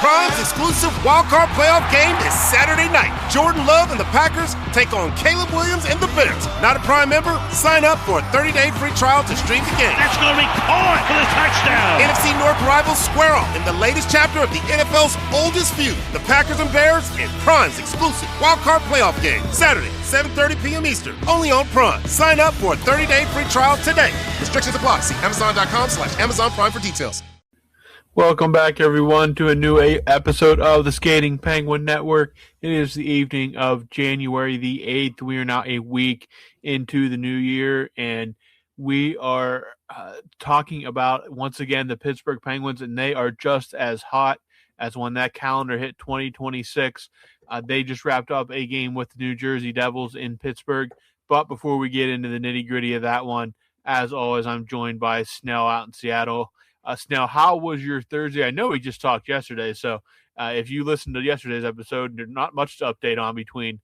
Prime's exclusive wildcard playoff game is Saturday night. Jordan Love and the Packers take on Caleb Williams and the Bears. Not a Prime member? Sign up for a 30-day free trial to stream the game. That's going to be caught for the touchdown. NFC North rivals square off in the latest chapter of the NFL's oldest feud. The Packers and Bears in Prime's exclusive wildcard playoff game. Saturday, 7:30 p.m. Eastern. Only on Prime. Sign up for a 30-day free trial today. Restrictions apply. See Amazon.com/Amazon Prime for details. Welcome back, everyone, to a new episode of the Skating Penguin Network. It is the evening of January the 8th. We are now a week into the new year, and we are talking about, once again, the Pittsburgh Penguins, and they are just as hot as when that calendar hit 2026. They just wrapped up a game with the New Jersey Devils in Pittsburgh. But before we get into the nitty-gritty of that one, as always, I'm joined by Snail out in Seattle. Snail, how was your Thursday? I know we just talked yesterday, so if you listened to yesterday's episode, there's not much to update on between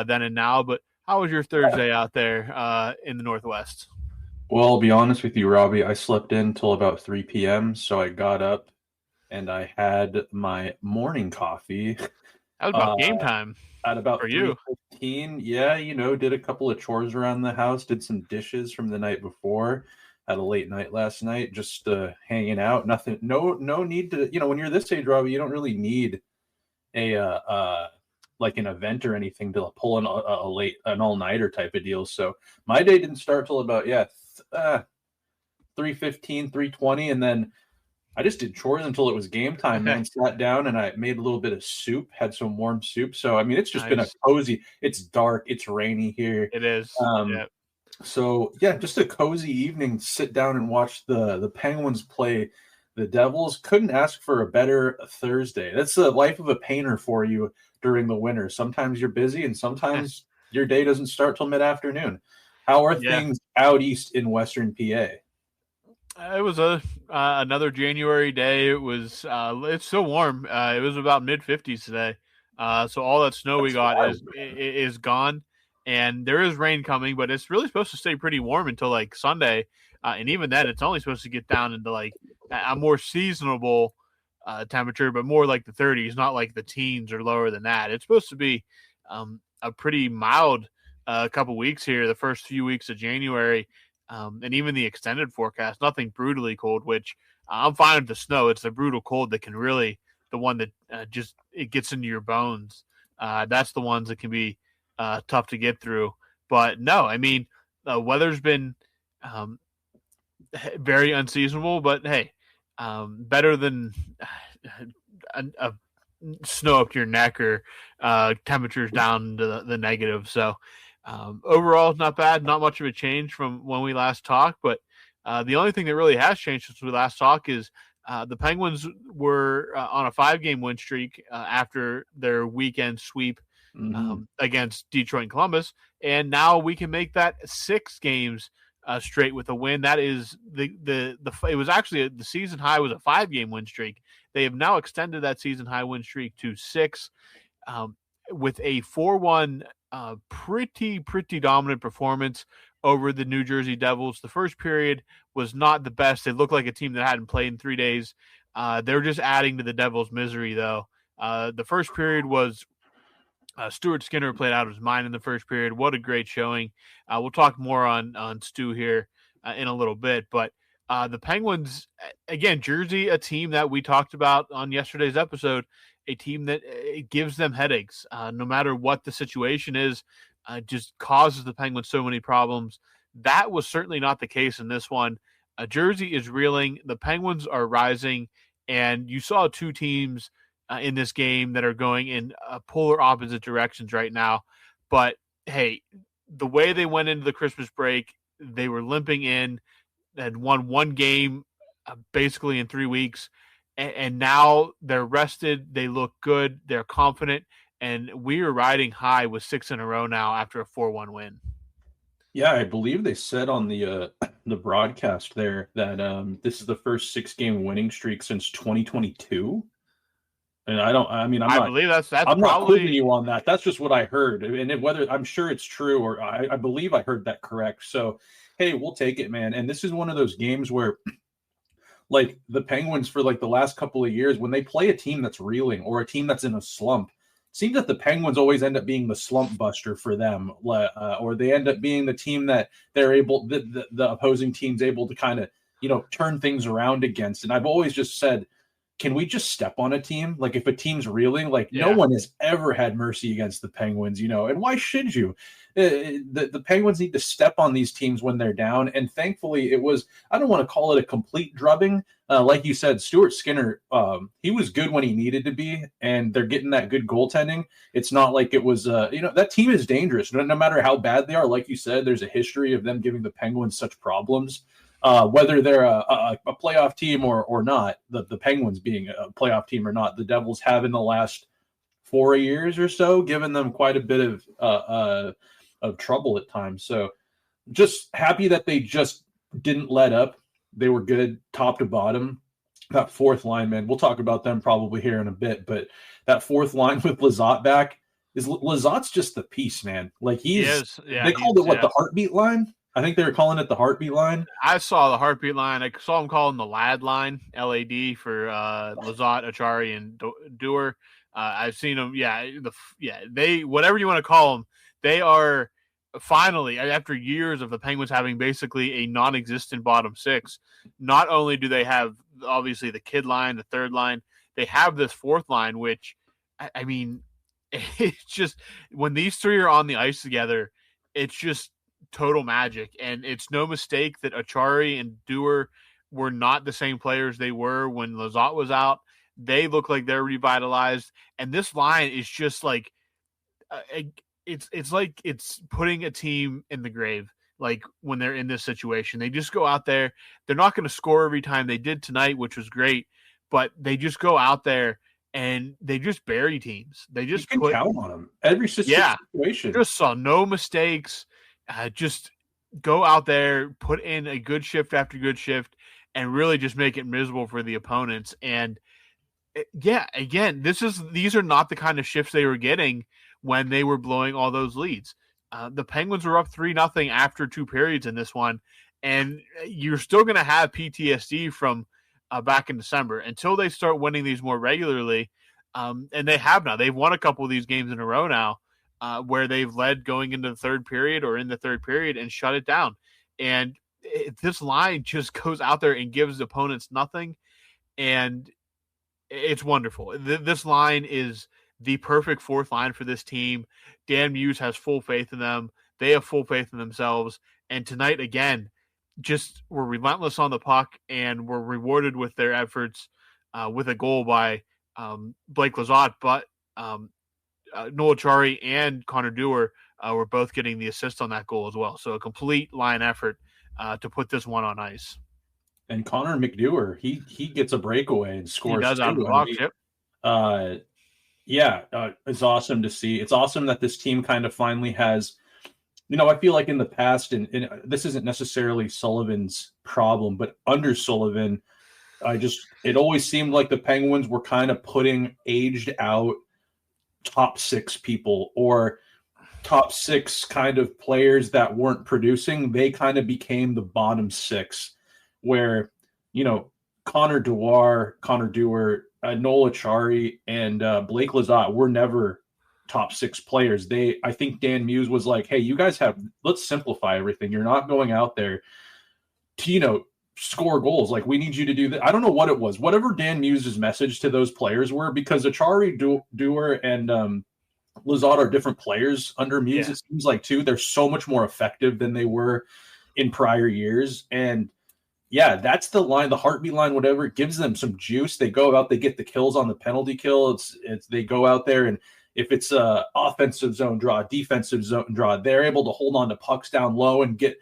then and now, but how was your Thursday out there in the Northwest? Well, I'll be honest with you, Robbie. I slept in till about 3 p.m., so I got up and I had my morning coffee. That was about game time. At about for you. 3:15. Yeah, did a couple of chores around the house, did some dishes from the night before. Had a late night last night, just hanging out. Nothing, no need to, when you're this age, Robbie, you don't really need a like an event or anything to pull an all-nighter type of deal. So my day didn't start till about 3:15, 3:20, and then I just did chores until it was game time. And sat down and I made a little bit of soup, had some warm soup. So I mean, it's just been a cozy. It's dark, it's rainy here. It is. Yeah. So, just a cozy evening, sit down and watch the Penguins play the Devils. Couldn't ask for a better Thursday. That's the life of a painter for you during the winter. Sometimes you're busy and sometimes your day doesn't start till mid-afternoon. How are things out east in Western PA? It was another January day. It was it's so warm. It was about mid-50s today. So all that snow we got is gone. And there is rain coming, but it's really supposed to stay pretty warm until like Sunday. And even then, it's only supposed to get down into like a more seasonable temperature, but more like the 30s, not like the teens or lower than that. It's supposed to be a pretty mild couple weeks here, the first few weeks of January, and even the extended forecast, nothing brutally cold, which I'm fine with the snow. It's the brutal cold that can really, the one that just it gets into your bones. That's the ones that can be tough to get through. But no, I mean, the weather's been very unseasonable, but hey, better than a snow up to your neck or temperatures down to the negative. So overall, not bad. Not much of a change from when we last talked, but the only thing that really has changed since we last talked is the Penguins were on a 5-game win streak after their weekend sweep against Detroit and Columbus, and now we can make that 6 games straight with a win. That is it was actually the season high was a 5-game win streak. They have now extended that season high win streak to 6 with a 4-1 pretty dominant performance over the New Jersey Devils. The first period was not the best. They looked like a team that hadn't played in 3 days. They're just adding to the Devils' misery, though. The first period was Stuart Skinner played out of his mind in the first period. What a great showing. We'll talk more on Stu here in a little bit. But the Penguins, again, Jersey, a team that we talked about on yesterday's episode, a team that it gives them headaches. No matter what the situation is, just causes the Penguins so many problems. That was certainly not the case in this one. Jersey is reeling. The Penguins are rising. And you saw 2 teams in this game that are going in polar opposite directions right now. But, hey, the way they went into the Christmas break, they were limping in, had won 1 game basically in 3 weeks, and now they're rested, they look good, they're confident, and we are riding high with 6 in a row now after a 4-1 win. Yeah, I believe they said on the broadcast there that this is the first 6-game winning streak since 2022. And I believe that's I'm probably not quoting you on that. That's just what I heard, and whether I'm sure it's true or I believe I heard that correct. So, hey, we'll take it, man. And this is one of those games where like the Penguins for like the last couple of years, when they play a team that's reeling or a team that's in a slump, it seems that the Penguins always end up being the slump buster for them, or they end up being the team that they're able, the opposing team's able to kind of, turn things around against. And I've always just said, can we just step on a team? Like if a team's reeling, no one has ever had mercy against the Penguins, and why should you? The Penguins need to step on these teams when they're down. And thankfully it was, I don't want to call it a complete drubbing. Like you said, Stuart Skinner, he was good when he needed to be, and they're getting that good goaltending. It's not like it was, that team is dangerous. No matter how bad they are, like you said, there's a history of them giving the Penguins such problems. Whether they're a playoff team or not, the Penguins being a playoff team or not, the Devils have in the last 4 years or so given them quite a bit of trouble at times. So just happy that they just didn't let up. They were good top to bottom. That fourth line, man, we'll talk about them probably here in a bit, but that fourth line with Lizotte back, Lizotte's just the piece, man. Like they called it the heartbeat line? I think they were calling it the heartbeat line. I saw the heartbeat line. I saw them calling the LAD line, LAD, for Lizotte, Achari, and Dewar. I've seen them. They, whatever you want to call them, they are finally, after years of the Penguins having basically a non-existent bottom six. Not only do they have obviously the kid line, the third line, they have this fourth line, which I mean, it's just when these three are on the ice together, it's just total magic. And it's no mistake that Achari and Dewar were not the same players they were when Lizotte was out. They look like they're revitalized, and this line is just like it's like it's putting a team in the grave. Like when they're in this situation, they just go out there. They're not going to score every time. They did tonight, which was great, but they just go out there and they just bury teams. They just count on them every situation. Just saw no mistakes. Just go out there, put in a good shift after good shift, and really just make it miserable for the opponents. And again, these are not the kind of shifts they were getting when they were blowing all those leads. The Penguins were up 3-0 after 2 periods in this one, and you're still going to have PTSD from back in December until they start winning these more regularly. And they have now. They've won a couple of these games in a row now, where they've led going into the third period or in the third period and shut it down. And this line just goes out there and gives opponents nothing, and it's wonderful. This line is the perfect fourth line for this team. Dan Muse has full faith in them. They have full faith in themselves. And tonight, again, just were relentless on the puck and were rewarded with their efforts with a goal by Blake Lizotte. But Noel Acciari and Connor Dewar were both getting the assist on that goal as well. So a complete line effort to put this one on ice. And Connor McDewar, he gets a breakaway and scores. He does out of the box, it's awesome to see. It's awesome that this team kind of finally has, I feel like in the past, and this isn't necessarily Sullivan's problem, but under Sullivan, it always seemed like the Penguins were kind of putting aged out top 6 people or top 6 kind of players that weren't producing. They kind of became the bottom 6 where, Connor Dewar, Noel Acciari, and Blake Lizotte were never top 6 players. I think Dan Muse was like, hey, you guys let's simplify everything. You're not going out there to, score goals. Like, we need you to do that. I don't know what it was. Whatever Dan Muse's message to those players were, because Acciari, Dewar, and Lizotte are different players under Muse, it seems like, too. They're so much more effective than they were in prior years. And that's the line, the heartbeat line, whatever. It gives them some juice. They go out, they get the kills on the penalty kill. They go out there, and if it's a offensive zone draw, defensive zone draw, they're able to hold on to pucks down low and get,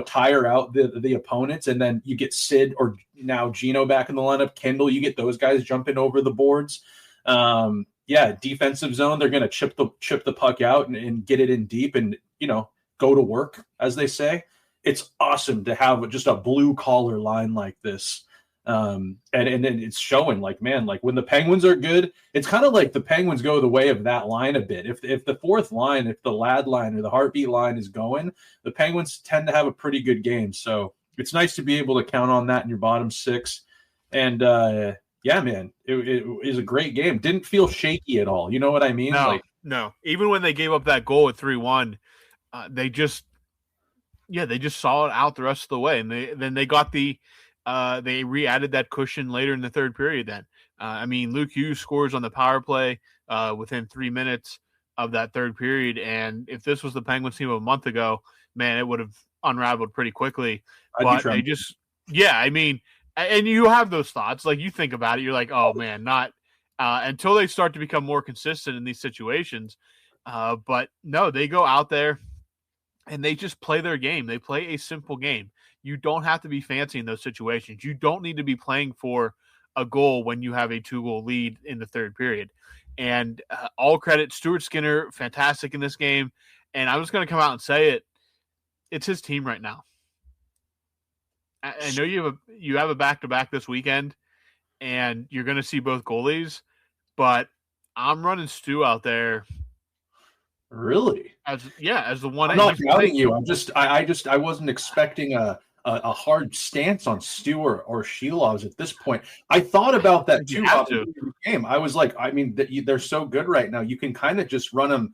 tire out the opponents. And then you get Sid or now Gino back in the lineup. Kendall, you get those guys jumping over the boards. Defensive zone, they're going to chip the puck out and get it in deep and, go to work, as they say. It's awesome to have just a blue collar line like this. And it's showing, like, man, like when the Penguins are good, it's kind of like the Penguins go the way of that line a bit. If the fourth line, if the LAD line or the heartbeat line is going, the Penguins tend to have a pretty good game. So it's nice to be able to count on that in your bottom 6. And yeah, man, it was a great game. Didn't feel shaky at all. You know what I mean? No. Even when they gave up that goal at 3-1, they just saw it out the rest of the way, and they got they re-added that cushion later in the third period. Then, I mean, Luke Hughes scores on the power play within 3 minutes of that third period, and if this was the Penguins team of a month ago, man, it would have unraveled pretty quickly. But they just, I mean, and you have those thoughts, like you think about it, you're like, oh man, not until they start to become more consistent in these situations. But no, they go out there and they just play their game. They play a simple game. You don't have to be fancy in those situations. You don't need to be playing for a goal when you have a 2-goal lead in the third period. And all credit, Stuart Skinner, fantastic in this game. And I'm just going to come out and say it. It's his team right now. I know you have a back-to-back this weekend, and you're going to see both goalies, but I'm running Stu out there. Really? As the one. I'm not doubting you. I wasn't expecting a hard stance on Stu or Shilovs at this point. I thought about that too. Game. I was like, I mean, they're so good right now. You can kind of just run them,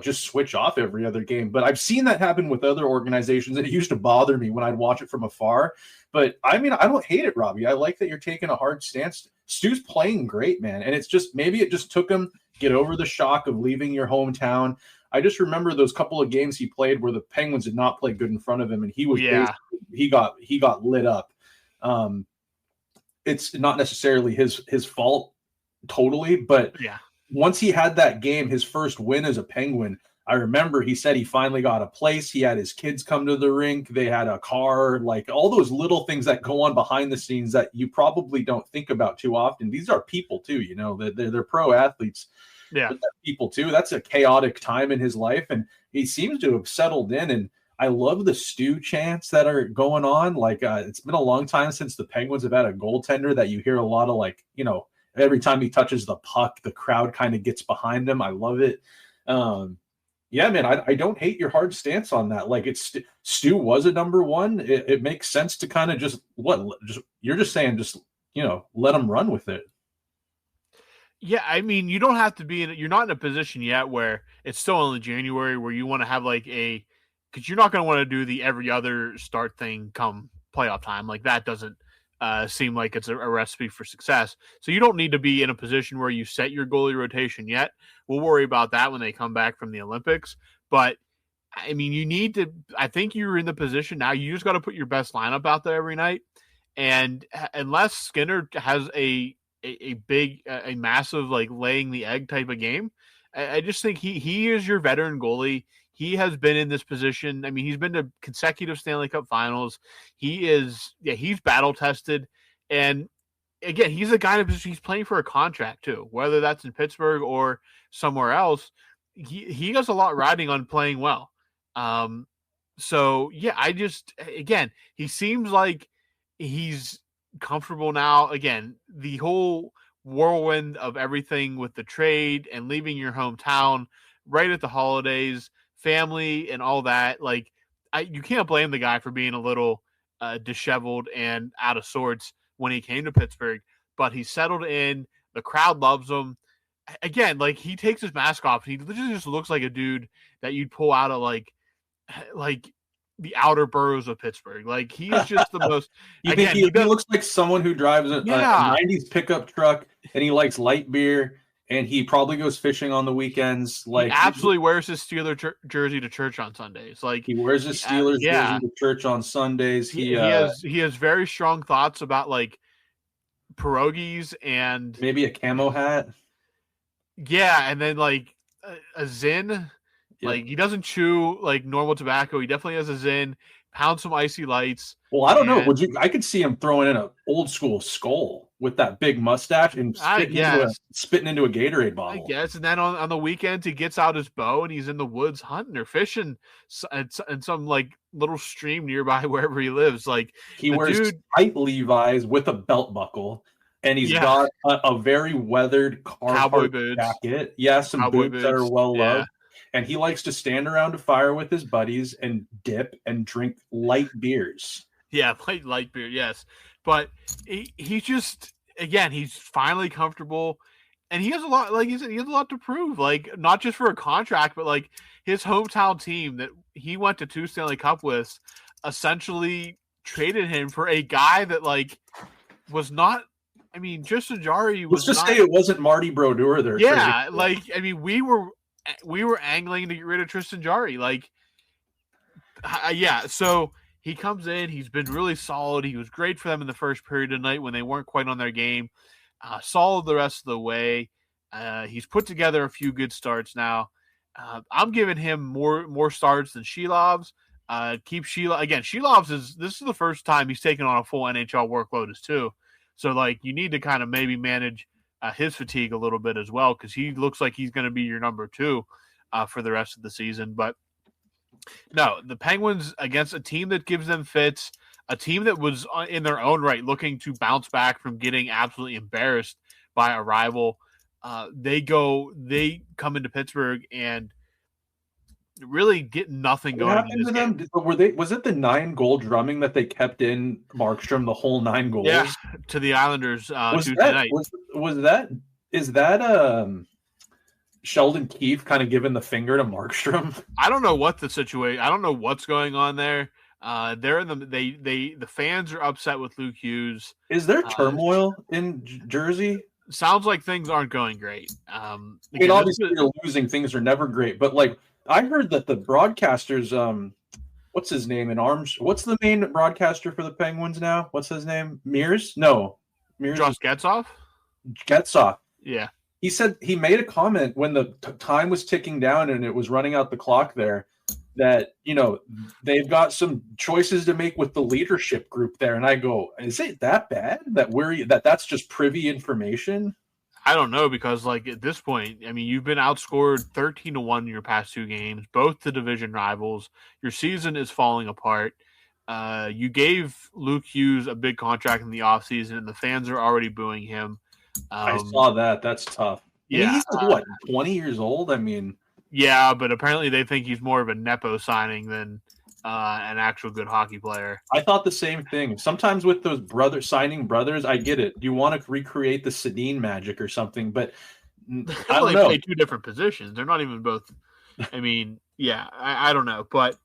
just switch off every other game. But I've seen that happen with other organizations, and it used to bother me when I'd watch it from afar. But I mean, I don't hate it, Robbie. I like that you're taking a hard stance. Stu's playing great, man. And it's just, maybe it just took him get over the shock of leaving your hometown. I just remember those couple of games he played where the Penguins did not play good in front of him, and he was he got lit up. It's not necessarily his fault totally, but once he had that game, his first win as a Penguin, I remember he said he finally got a place. He had his kids come to the rink. They had a car, like all those little things that go on behind the scenes that you probably don't think about too often. These are people too, they're pro athletes. Yeah, people too. That's a chaotic time in his life, and he seems to have settled in. And I love the Stu chants that are going on. Like it's been a long time since the Penguins have had a goaltender that you hear a lot of, every time he touches the puck, the crowd kind of gets behind him. I love it. Yeah, man, I don't hate your hard stance on that. Like, Stu was a number one. It makes sense to kind of you're just saying, let him run with it. Yeah, I mean, you don't have to you're not in a position yet where it's still only January where you want to have because you're not going to want to do the every other start thing come playoff time. Like, that doesn't seem like it's a recipe for success. So you don't need to be in a position where you set your goalie rotation yet. We'll worry about that when they come back from the Olympics. But, I mean, I think you're in the position now. You just got to put your best lineup out there every night. And unless Skinner has a massive, laying the egg type of game, I just think he is your veteran goalie. He has been in this position. I mean, he's been to consecutive Stanley Cup finals. He's battle tested. And again, he's a guy in a position, he's playing for a contract too, whether that's in Pittsburgh or somewhere else. He has a lot riding on playing well. So yeah, he seems like he's comfortable now. Again, the whole whirlwind of everything with the trade and leaving your hometown right at the holidays, family and all that, you can't blame the guy for being a little disheveled and out of sorts when he came to Pittsburgh, but he settled in. The crowd loves him. Again, he takes his mask off. He literally just looks like a dude that you'd pull out of the outer boroughs of Pittsburgh. He is just the most. He looks like someone who drives a 90s pickup truck, and he likes light beer, and he probably goes fishing on the weekends. He absolutely wears his Steelers jersey to church on Sundays. He wears his Steelers jersey to church on Sundays. He has very strong thoughts about pierogies and maybe a camo hat. Yeah, and then a Zin. Yep. He doesn't chew normal tobacco. He definitely has a Zin. Pound some icy lights. Well, I don't know. I could see him throwing in an old school skull with that big mustache and spitting into a Gatorade bottle. I guess. And then on the weekends, he gets out his bow and he's in the woods hunting or fishing at some little stream nearby wherever he lives. He wears tight Levi's with a belt buckle. And he's got a very weathered cowboy jacket. Yeah, some boots that are well loved. And he likes to stand around a fire with his buddies and dip and drink light beers. Yeah, light beer, yes. But he just, again, he's finally comfortable. And he has a lot, like you said, he has a lot to prove. Like, not just for a contract, but like his hometown team that he went to 2 Stanley Cup with essentially traded him for a guy that like was not. I mean, Tristan Jarry was. Let's just say it wasn't Marty Brodeur there. Yeah, like I mean, we were angling to get rid of Tristan Jarry. Like, yeah. So he comes in. He's been really solid. He was great for them in the first period tonight when they weren't quite on their game. Solid the rest of the way. He's put together a few good starts now. I'm giving him more starts than Shelov's. Keep Shelov again. Shelov's this is the first time he's taken on a full NHL workload as too. So like you need to kind of maybe manage his fatigue a little bit as well because he looks like he's going to be your number 2 for the rest of the season. But no, the Penguins against a team that gives them fits. A team that was in their own right looking to bounce back from getting absolutely embarrassed by a rival. They come into Pittsburgh and really get nothing going. What happened to them? Was it the 9-goal drumming that they kept in Markstrom the whole 9 goals? Yeah, to the Islanders Tuesday night. Is that Sheldon Keefe kind of giving the finger to Markstrom? I don't know what the situation. I don't know what's going on there. They're in the fans are upset with Luke Hughes. Is there turmoil in Jersey? Sounds like things aren't going great. I mean, obviously you're losing. Things are never great, but like I heard that the broadcasters, what's his name in arms? What's the main broadcaster for the Penguins now? What's his name? Mears? No, Mears. Josh Getzoff. Getzoff. Yeah. He said he made a comment when the time was ticking down and it was running out the clock there. That, you know, they've got some choices to make with the leadership group there. And I go, is it that bad that's just privy information? I don't know because, like, at this point, I mean, you've been outscored 13-1 in your past 2 games, both to division rivals. Your season is falling apart. You gave Luke Hughes a big contract in the offseason, and the fans are already booing him. I saw that. That's tough. Yeah. He's like, 20 years old? I mean... Yeah, but apparently they think he's more of a Nepo signing than an actual good hockey player. I thought the same thing. Sometimes with those signing brothers, I get it. You want to recreate the Sedin magic or something, but I don't know. Play 2 different positions. They're not even both. I mean, yeah, I don't know. But,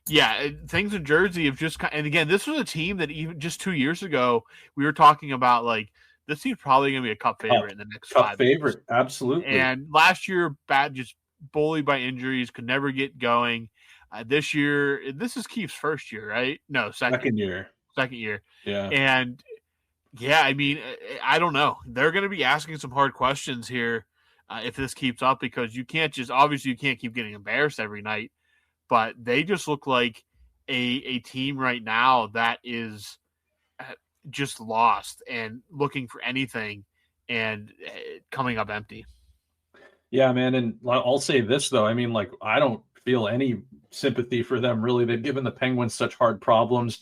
yeah, things in Jersey have just – and, again, this was a team that even just 2 years ago we were talking about, like, this team's probably going to be a cup favorite in the next 5 years. Cup favorite, absolutely. And last year, just – bullied by injuries, could never get going. This year, this is Keefe's first year, right? No, second year. Yeah. And yeah, I mean, I don't know. They're going to be asking some hard questions here if this keeps up because you can't keep getting embarrassed every night. But they just look like a team right now that is just lost and looking for anything and coming up empty. Yeah, man, and I'll say this, though. I mean, like, I don't feel any sympathy for them, really. They've given the Penguins such hard problems.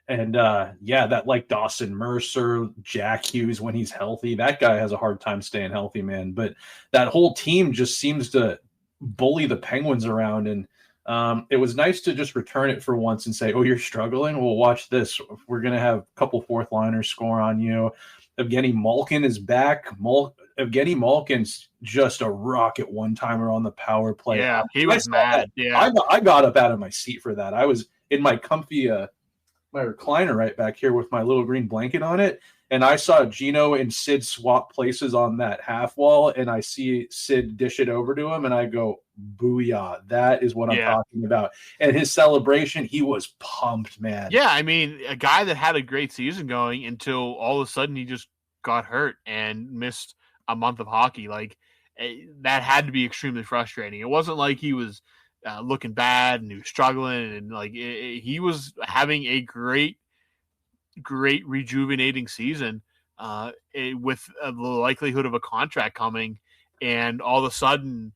And, that, like, Dawson Mercer, Jack Hughes, when he's healthy, that guy has a hard time staying healthy, man. But that whole team just seems to bully the Penguins around. And it was nice to just return it for once and say, oh, you're struggling? Well, watch this. We're going to have a couple fourth-liners score on you. Evgeny Malkin is back. Evgeny Malkin's just a rocket one-timer on the power play. Yeah, he was mad. Yeah, I got up out of my seat for that. I was in my comfy my recliner right back here with my little green blanket on it, and I saw Gino and Sid swap places on that half wall, and I see Sid dish it over to him, and I go, booyah. That is what I'm talking about. And his celebration, he was pumped, man. Yeah, I mean, a guy that had a great season going until all of a sudden he just got hurt and missed a month of hockey. Like, that had to be extremely frustrating. It wasn't like he was looking bad and he was struggling, and like he was having a great rejuvenating season with the likelihood of a contract coming, and all of a sudden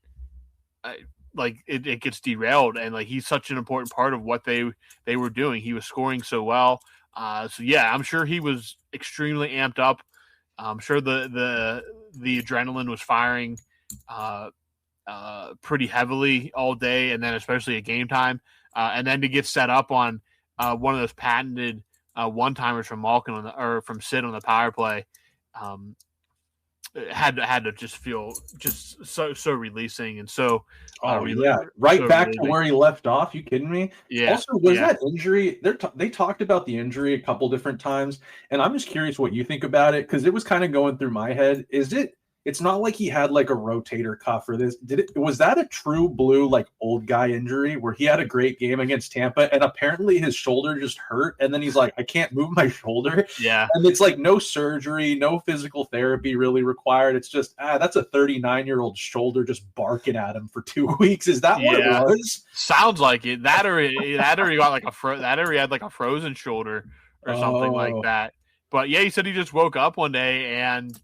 it gets derailed, and like he's such an important part of what they were doing. He was scoring so well. So yeah, I'm sure he was extremely amped up. I'm sure the adrenaline was firing pretty heavily all day, and then especially at game time, and then to get set up on one of those patented one-timers from Malkin or from Sid on the power play. Had to just feel just so releasing and so right back relieving. To where he left off. You kidding me? Yeah. Also, was that injury? They talked about the injury a couple different times, and I'm just curious what you think about it because it was kind of going through my head. It's not like he had like a rotator cuff or this. Was that a true blue like old guy injury where he had a great game against Tampa and apparently his shoulder just hurt and then he's like, I can't move my shoulder. Yeah. And it's like no surgery, no physical therapy really required. It's just that's a 39-year-old shoulder just barking at him for 2 weeks. Is that what it was? Sounds like it. That or he got like he had like a frozen shoulder or something like that. But yeah, he said he just woke up one day and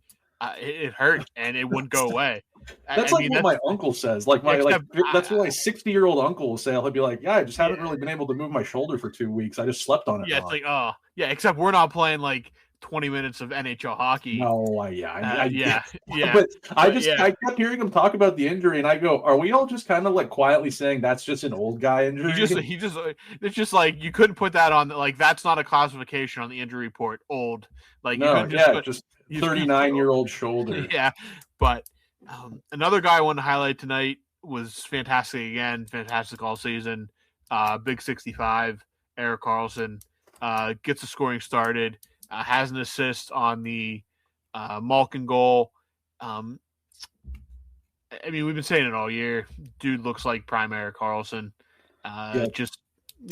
it hurt and it wouldn't go away. That's what my uncle says. Like that's what my 60-year-old uncle will say. He'll be like, "Yeah, I just haven't really been able to move my shoulder for 2 weeks. I just slept on it." Yeah, it's like, except we're not playing like 20 minutes of NHL hockey. No, But I kept hearing him talk about the injury, and I go, "Are we all just kind of like quietly saying that's just an old guy injury?" It's just like you couldn't put that on. Like that's not a classification on the injury report. Old, like just 39-year-old shoulder. Yeah, but another guy I wanted to highlight tonight was fantastic again, fantastic all season. Big 65, Erik Karlsson gets the scoring started, has an assist on the Malkin goal. I mean, we've been saying it all year. Dude looks like prime Erik Karlsson. He's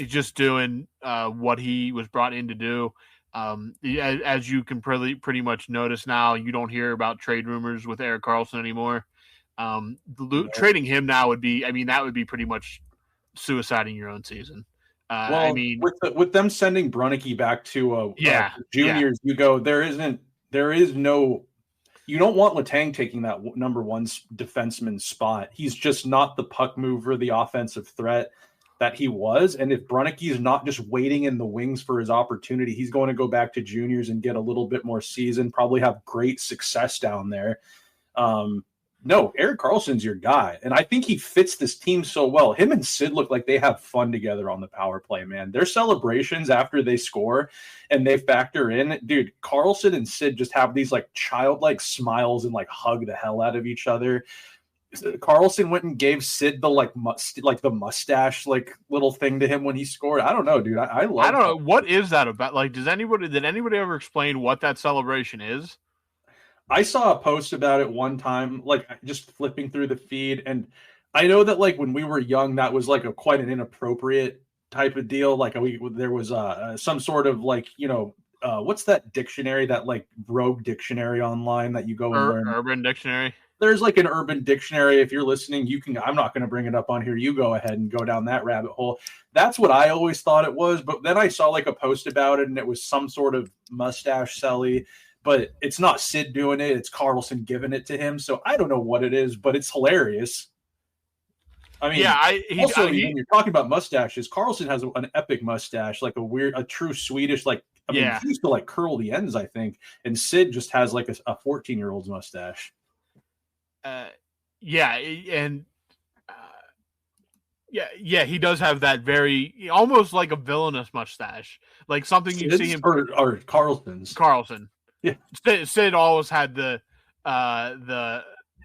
just doing what he was brought in to do. As you can pretty much notice now, you don't hear about trade rumors with Erik Karlsson anymore. Trading him now would be pretty much suiciding your own season. I mean, with them sending Brunicky back to juniors, you go, you don't want Letang taking that number one defenseman spot. He's just not the puck mover, the offensive threat that he was. And if Brunicky is not just waiting in the wings for his opportunity, he's going to go back to juniors and get a little bit more season, probably have great success down there. No, Erik Karlsson's your guy. And I think he fits this team so well. Him and Sid look like they have fun together on the power play, man. Their celebrations after they score and they factor in, dude, Karlsson and Sid just have these like childlike smiles and like hug the hell out of each other. Karlsson went and gave Sid the the mustache like little thing to him when he scored. I don't know, dude. I don't know what is that about. Like, did anybody ever explain what that celebration is? I saw a post about it one time, like just flipping through the feed, and I know that like when we were young, that was like quite an inappropriate type of deal. Like there was some sort of like what's that dictionary, that like rogue dictionary online that you go and learn? Urban Dictionary. There's like an Urban Dictionary. If you're listening, you can. I'm not going to bring it up on here. You go ahead and go down that rabbit hole. That's what I always thought it was. But then I saw like a post about it, and it was some sort of mustache celly. But it's not Sid doing it. It's Karlsson giving it to him. So I don't know what it is, but it's hilarious. I mean, when you're talking about mustaches, Karlsson has an epic mustache, like a true Swedish, like, he used to like curl the ends, I think. And Sid just has like a 14-year-old's mustache. He does have that very almost like a villainous mustache, like something you see him or Karlsson's. Karlsson. Yeah, Sid always had the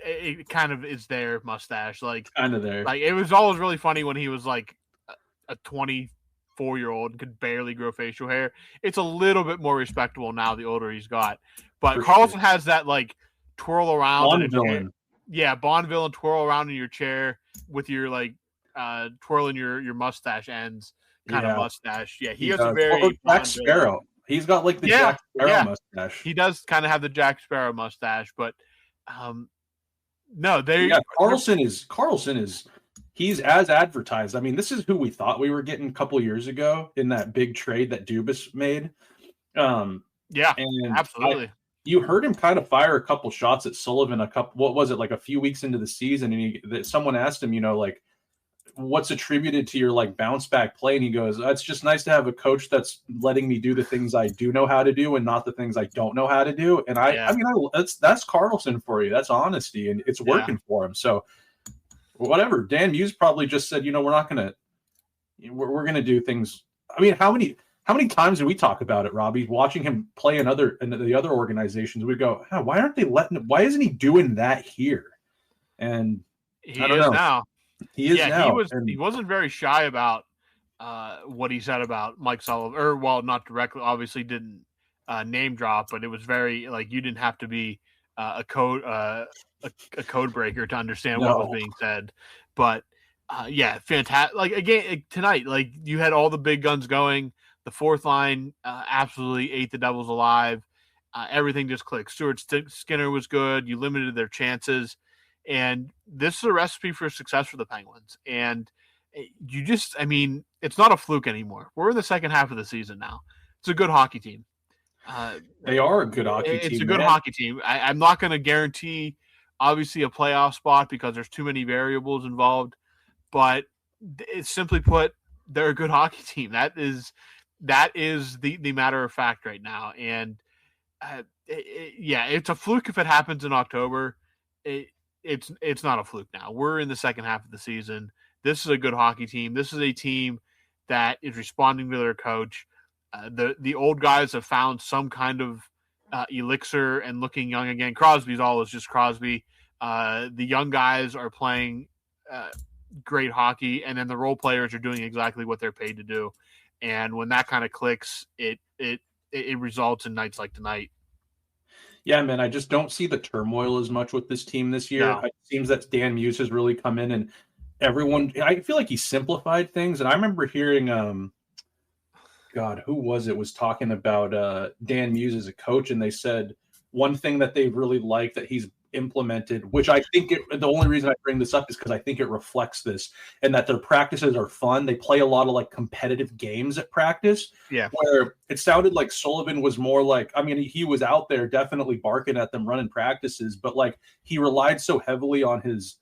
it kind of is their mustache, like kind of there. Like it was always really funny when he was like a 24-year-old and could barely grow facial hair. It's a little bit more respectable now the older he's got, but Karlsson has that like twirl around. Bond villain. Yeah, Bond villain twirl around in your chair with your like twirling your mustache ends kind of mustache. Yeah, he has a very Jack Sparrow. He's got like the Jack Sparrow mustache. He does kind of have the Jack Sparrow mustache, but Karlsson is he's as advertised. I mean, this is who we thought we were getting a couple years ago in that big trade that Dubas made. And absolutely. You heard him kind of fire a couple shots at Sullivan a few weeks into the season, and someone asked him, like, what's attributed to your like bounce back play, and he goes, it's just nice to have a coach that's letting me do the things I do know how to do and not the things I don't know how to do. And that's Karlsson for you. That's honesty, and it's working for him. So whatever. Dan Muse probably just said, we're not gonna do things. I mean, how how many times do we talk about it, Robbie? Watching him play in the other organizations, we go, why isn't he doing that here? And he is now. He is now. He wasn't very shy about what he said about Mike Sullivan, or not directly, obviously didn't name drop, but it was very like you didn't have to be a code breaker to understand what was being said. But fantastic. Like again tonight, like you had all the big guns going. The fourth line absolutely ate the Devils alive. Everything just clicked. Stuart Skinner was good. You limited their chances. And this is a recipe for success for the Penguins. And it's not a fluke anymore. We're in the second half of the season now. It's a good hockey team. They are a good hockey team. It's a good hockey team. I'm not going to guarantee, obviously, a playoff spot because there's too many variables involved. But it's simply put, they're a good hockey team. That is the matter of fact right now. And it's a fluke if it happens in October. It's not a fluke now. We're in the second half of the season. This is a good hockey team. This is a team that is responding to their coach. The old guys have found some kind of elixir and looking young again. Crosby's always just Crosby. The young guys are playing great hockey, and then the role players are doing exactly what they're paid to do. And when that kind of clicks, it results in nights like tonight. Yeah, man, I just don't see the turmoil as much with this team this year. No. It seems that Dan Muse has really come in, and I feel like he simplified things. And I remember hearing, who was talking about Dan Muse as a coach, and they said one thing that they really like that he's implemented, which I think the only reason I bring this up is because I think it reflects this, and that their practices are fun. They play a lot of like competitive games at practice, where it sounded like Sullivan was more like, he was out there definitely barking at them running practices, but like he relied so heavily on his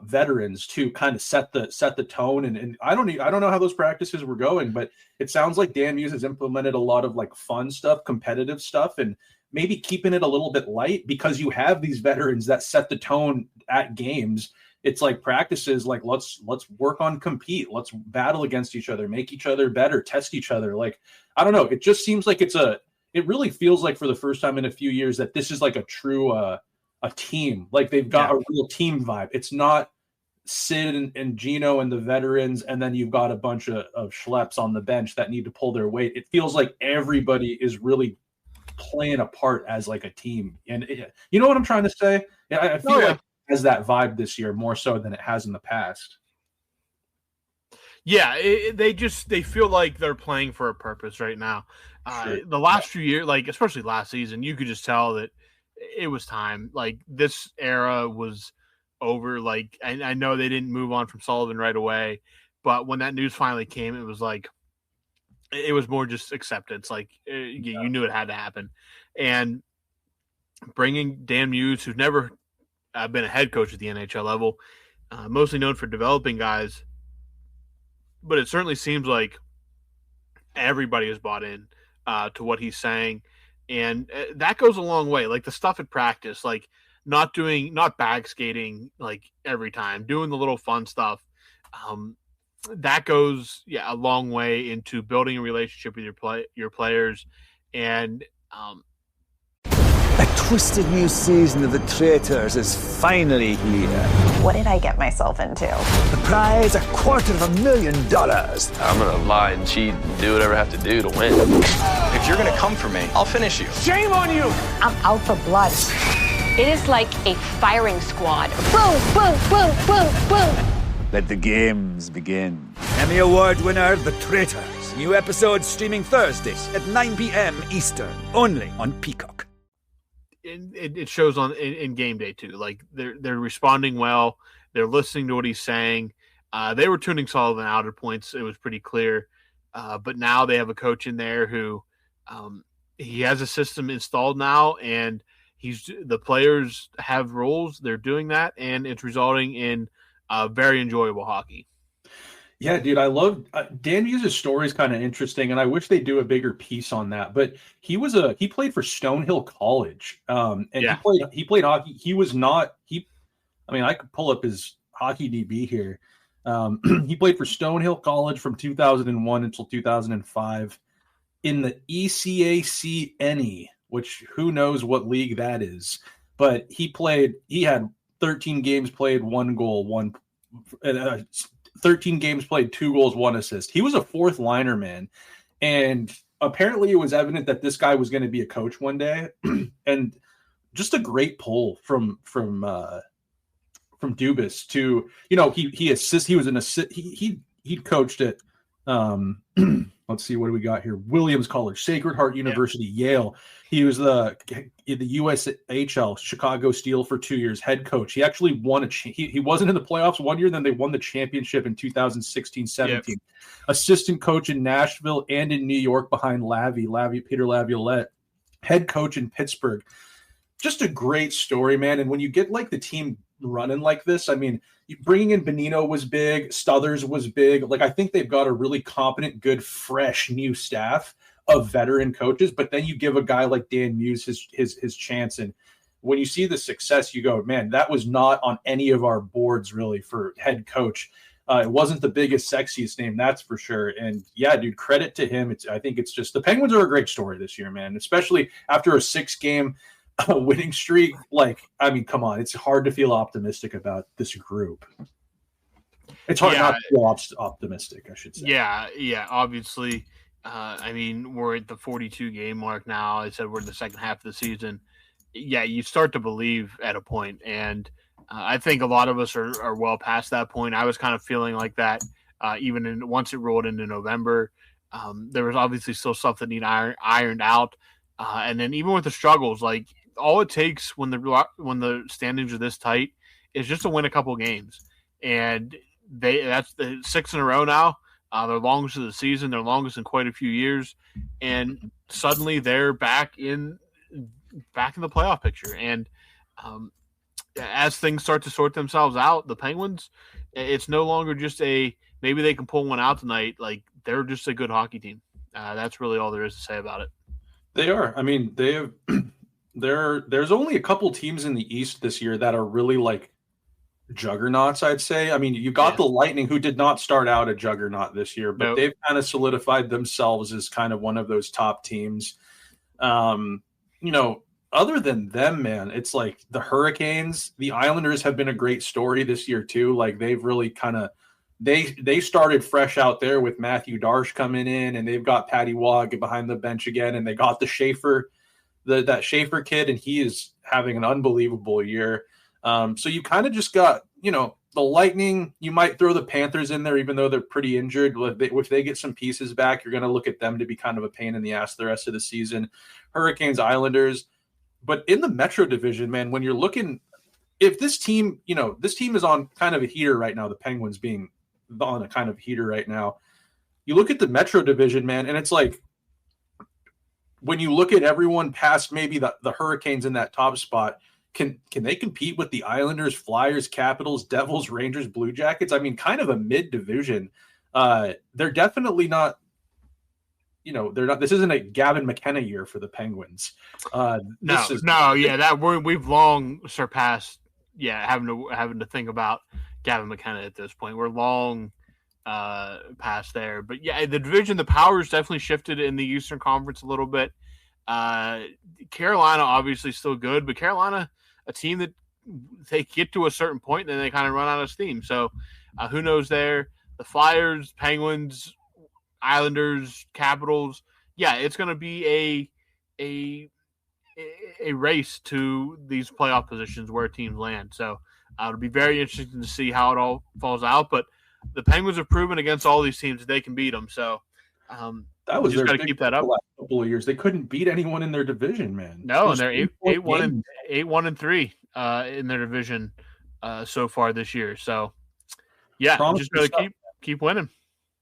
veterans to kind of set the tone. And I don't know how those practices were going, but it sounds like Dan Muse has implemented a lot of like fun stuff, competitive stuff, and maybe keeping it a little bit light because you have these veterans that set the tone at games. It's like practices, like let's work on compete. Let's battle against each other, make each other better, test each other. Like, I don't know. It just seems like it really feels like for the first time in a few years that this is like a true, a team. Like they've got a real team vibe. It's not Sid and Gino and the veterans, and then you've got a bunch of schleps on the bench that need to pull their weight. It feels like everybody is really playing a part as like a team. And you know what I'm trying to say? I feel like it has that vibe this year more so than it has in the past. Yeah, they feel like they're playing for a purpose right now. Sure. The last few years, like especially last season, you could just tell that it was time. Like this era was over. Like I know they didn't move on from Sullivan right away, but when that news finally came, it was like it was more just acceptance. Like you knew it had to happen. And bringing Dan Muse, who's never been a head coach at the NHL level, mostly known for developing guys, but it certainly seems like everybody has bought in to what he's saying. And that goes a long way. Like the stuff at practice, like not bag skating like every time, doing the little fun stuff. That goes a long way into building a relationship with your players. And a twisted new season of The Traitors is finally here. What did I get myself into? The prize, $250,000. I'm gonna lie and cheat and do whatever I have to do to win. If you're gonna come for me, I'll finish you. Shame on you! I'm out for blood. It is like a firing squad. Boom, boom, boom, boom, boom. Let the games begin. Emmy Award winner, The Traitors. New episodes streaming Thursdays at 9 p.m. Eastern, only on Peacock. It shows in game day too. Like they're responding well. They're listening to what he's saying. They were tuning Sullivan out at points. It was pretty clear. But now they have a coach in there who he has a system installed now, and the players have roles. They're doing that, and it's resulting in very enjoyable hockey. Yeah, dude, I love Dan Muse's story is kind of interesting, and I wish they'd do a bigger piece on that. But he played for Stonehill College, and he played hockey. He was not I could pull up his hockey DB here. He played for Stonehill College from 2001 until 2005. in the ECAC, which who knows what league that is. But he had 13 games played, 1 goal, 13 games played, 2 goals, 1 assist. He was a fourth liner, man. And apparently it was evident that this guy was going to be a coach one day. And just a great pull from Dubas to, he coached at let's see, what do we got here? Williams College, Sacred Heart University, Yale. He was the USHL Chicago Steel for 2 years, head coach. He actually won he wasn't in the playoffs one year, then they won the championship in 2016-17. Yep. Assistant coach in Nashville and in New York behind Peter Laviolette. Head coach in Pittsburgh. Just a great story, man. And when you get like the team running like this, I mean, bringing in Benino was big, Stothers was big. Like, I think they've got a really competent, good, fresh new staff of veteran coaches. But then you give a guy like Dan Muse his chance, and when you see the success, you go, man, that was not on any of our boards really for head coach. It wasn't the biggest, sexiest name, that's for sure. And yeah, dude, credit to him. I think it's just the Penguins are a great story this year, man, especially after a 6-game winning streak. Like, I mean, come on, it's hard to feel optimistic about this group. It's hard not to feel optimistic, I should say. Yeah, obviously. I mean, we're at the 42-game mark now. I said we're in the second half of the season. Yeah, you start to believe at a point, and I think a lot of us are well past that point. I was kind of feeling like that even once it rolled into November. There was obviously still stuff that need ironed out, and then even with the struggles, like, all it takes when the standings are this tight is just to win a couple games, and that's the 6 in a row now. Their longest of the season, their longest in quite a few years, and suddenly they're back in the playoff picture. And as things start to sort themselves out, the Penguins, it's no longer just maybe they can pull one out tonight. Like, they're just a good hockey team. That's really all there is to say about it. They are. I mean, they have. There's only a couple teams in the East this year that are really like juggernauts, I'd say. I mean, you got the Lightning, who did not start out a juggernaut this year, but they've kind of solidified themselves as kind of one of those top teams. Other than them, man, it's like the Hurricanes, the Islanders have been a great story this year too. Like, they've really kind of they started fresh out there with Matthew Darche coming in, and they've got Patty Waugh behind the bench again, and they got the Schaefer. That Schaefer kid, and he is having an unbelievable year. So you kind of just got, the Lightning. You might throw the Panthers in there, even though they're pretty injured. If they get some pieces back, you're going to look at them to be kind of a pain in the ass the rest of the season. Hurricanes, Islanders. But in the Metro Division, man, when you're looking, if this team is on kind of a heater right now, the Penguins being on a kind of heater right now, you look at the Metro Division, man, and it's like, when you look at everyone past maybe the Hurricanes in that top spot, can they compete with the Islanders, Flyers, Capitals, Devils, Rangers, Blue Jackets? I mean, kind of a mid-division. They're definitely not, they're not. This isn't a Gavin McKenna year for the Penguins. We've long surpassed, having to think about Gavin McKenna at this point. We're long past there, but the division, the powers definitely shifted in the Eastern Conference a little bit. Carolina obviously still good, but Carolina, a team that they get to a certain point and then they kind of run out of steam. So who knows there? The Flyers, Penguins, Islanders, Capitals. Yeah, it's going to be a race to these playoff positions where teams land. So it'll be very interesting to see how it all falls out. But the Penguins have proven against all these teams that they can beat them. So that was just got to keep that up. The last couple of years, they couldn't beat anyone in their division, man. No, and they're 8-1-3 in their division so far this year. So yeah, just really keep winning.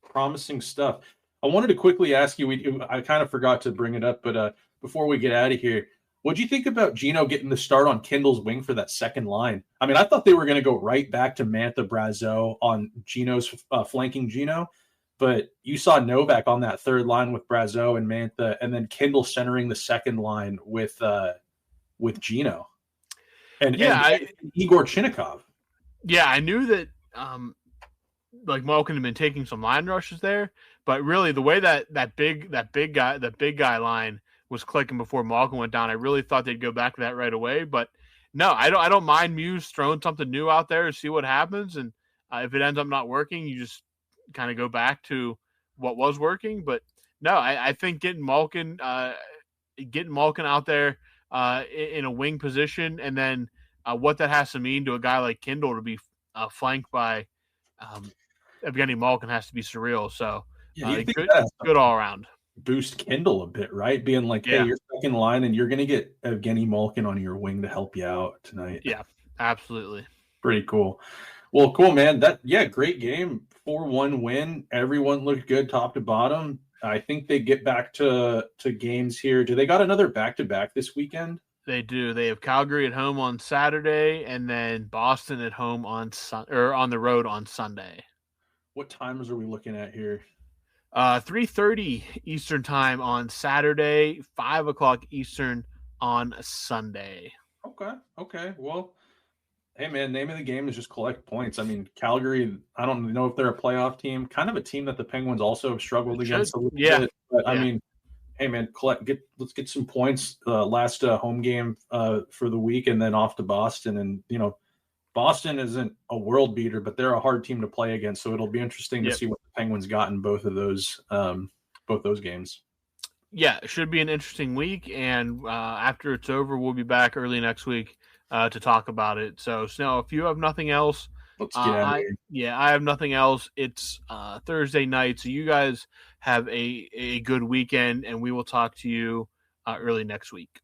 Promising stuff. I wanted to quickly ask you. I kind of forgot to bring it up, but before we get out of here, what do you think about Gino getting the start on Kindle's wing for that second line? I mean, I thought they were going to go right back to Mantha Brazeau on Gino's flanking Gino, but you saw Novak on that third line with Brazeau and Mantha, and then Kindle centering the second line with Gino and Igor Chinnikov. Yeah, I knew that like Malkin had been taking some line rushes there, But really, the way that big guy line was clicking before Malkin went down, I really thought they'd go back to that right away. But no, I don't mind Muse throwing something new out there to see what happens, and if it ends up not working, you just kind of go back to what was working. But no, I think getting Malkin out there in a wing position, and then what that has to mean to a guy like Kindle to be flanked by Evgeny Malkin has to be surreal. So good all around. Boost Kindle a bit, right? Being like, hey, you're second line and you're going to get Evgeny Malkin on your wing to help you out tonight. Yeah, absolutely. Pretty cool. Well, cool, man. Great game. 4-1 win. Everyone looked good top to bottom. I think they get back to games here. Do they got another back-to-back this weekend? They do. They have Calgary at home on Saturday and then Boston at home on the road on Sunday. What times are we looking at here? 3:30 Eastern time on Saturday, 5 o'clock Eastern on Sunday. Okay. Well, hey, man, name of the game is just collect points. I mean, Calgary, I don't know if they're a playoff team, kind of a team that the Penguins also have struggled against a little bit. But, I mean, hey, man, let's get some points. Last home game for the week and then off to Boston. And, Boston isn't a world beater, but they're a hard team to play against. So it'll be interesting to see what the Penguins got in both those games. Yeah, it should be an interesting week. And after it's over, we'll be back early next week to talk about it. So, Snell, if you have nothing else, let's get out of here. Yeah, I have nothing else. It's Thursday night. So you guys have a good weekend, and we will talk to you early next week.